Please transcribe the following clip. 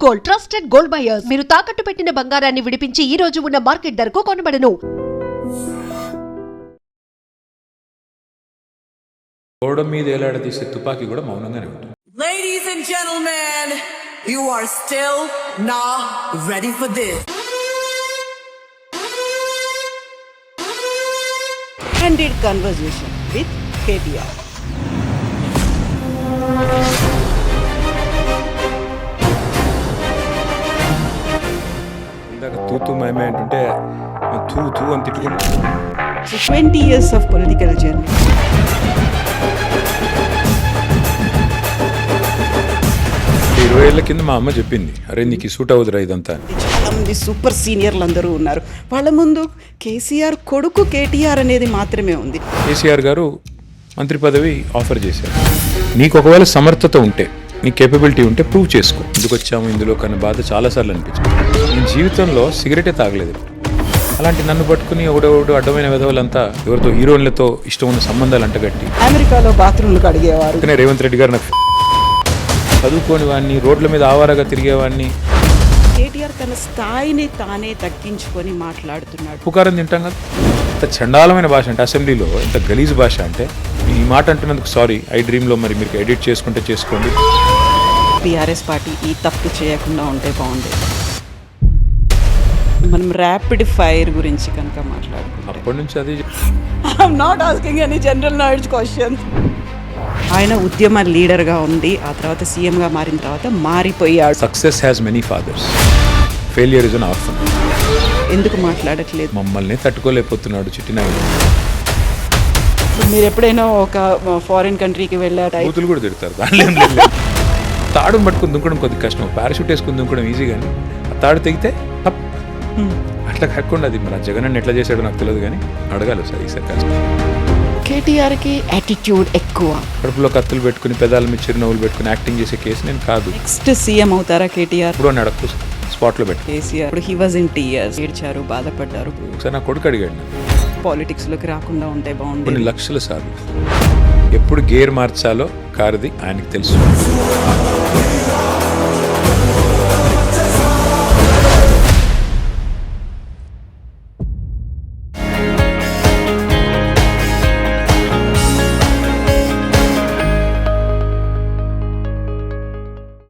Gold, trusted gold buyers. మీరు తాకట్టు పెట్టిన బంగారాన్ని విడిపించి ఈ రోజు ఉన్న మార్కెట్ ధరకు కొనబడను. గోడ మీద ఏలాడదీసే తుపాకీ కూడా మౌనంగానే ఉంటుంది. Ladies and gentlemen, you are still not ready for this. Candid conversation with KTR. ఇందాక తూతూ మేమే అంటుంటే తూ తూ అని తిట్టుకుంటాం. So 20 years of political journey. 20 ఏళ్ల కింద మా అమ్మ చెప్పింది, అరే నీకు సూట్ అవుతురా ఇదంతా అని. చాలా మంది సూపర్ సీనియర్లు అందరూ ఉన్నారు. వాళ్ళ ముందు కేసీఆర్ కొడుకు కేటీఆర్ అనేది మాత్రమే ఉంది. కేసీఆర్ గారు మంత్రి పదవి ఆఫర్ చేశారు. నీకు ఒకవేళ సమర్థత ఉంటే, నీ కేపబిలిటీ ఉంటే ప్రూవ్ చేసుకో. ఎందుకు వచ్చాము ఇందులో కన్నా బాధ చాలాసార్లు అనిపించింది. నేను జీవితంలో సిగరెటే తాగలేదు. అలాంటి నన్ను పట్టుకుని ఒకడొకడు అడ్డమైన విధవులంతా ఎవరితో హీరోయిన్లతో ఇష్టం ఉన్న సంబంధాలు అంటగట్టి అమెరికాలో బాత్రూమ్లు కడిగేవారు. అందుకనే రేవంత్ రెడ్డి గారు నాకు చదువుకోని వాడిని, రోడ్ల మీద ఆవారగా తిరిగేవాడిని. కేటీఆర్ తన స్థాయిని తానే తగ్గించుకొని మాట్లాడుతున్నాడు. పుకారం తింటాం కదా, ఇంత చండాలమైన భాష అంటే, అసెంబ్లీలో ఇంత గలీజ్ భాష అంటే. ఈ మాట అంటున్నందుకు సారీ. ఐ డ్రీమ్లో మరి మీరు ఎడిట్ చేసుకుంటే చేసుకోండి. టీఆర్ఎస్ పార్టీ ఈ తప్పు చేయకుండా ఉంటే బాగుండేది. మనం ర్యాపిడ్ ఫైర్ గురించి కనుక మాట్లాడుకుంటాం. అప్పటి నుంచి అది I'm not asking any general knowledge questions. ఆయన ఉద్యమ లీడర్గా ఉండి ఆ తర్వాత సీఎంగా మారిన తర్వాత మారిపోయాడు. Success has many fathers, failure is an orphan. ఎందుకు మాట్లాడట్లేదు? మమ్మల్ని తట్టుకోలేకపోతున్నాడు చిట్టినాయుడు. మీరు ఎప్పుడైనా ఒక ఫారిన్ కంట్రీకి వెళ్ళారా? బూతులు కూడా తిడతారు, దానిలో ఏం లేదు. తాడును పట్టుకుని దుంకడం కొద్ది కష్టం, పారాషూట్ వేసుకుని దుంకడం ఈజీ. కానీ ఆ తాడు తెగితే అట్లా కట్టకుండా. అది మరి జగన్ ఎట్లా చేశాడో నాకు తెలియదు, కానీ అడగాలి సార్ ఈసారి కష్టం. కేటీఆర్కి యాటిట్యూడ్ ఎక్కువ. కడుపులో కత్తులు పెట్టుకుని పెదాల మీద చిరునవ్వులు పెట్టుకుని యాక్టింగ్ చేసే కేసు నేను కాదు. నెక్స్ట్ సీఎం అవుతారా కేటీఆర్? ఇప్పుడు అని అడగకు స్పాట్లో పెట్టు. కేసీఆర్ ఇప్పుడు హీ వాజ్ ఇన్ టీయర్స్, ఏడ్చారు, బాధపడ్డారు. ఒకసారి నా కొడుకు అడిగాడు, పాలిటిక్స్లోకి రాకుండా ఉంటే కొన్ని బాగుంటుంది. లక్షల సార్లు. ఎప్పుడు గేర్ మార్చాలో కారుది ఆయనకు తెలుసు.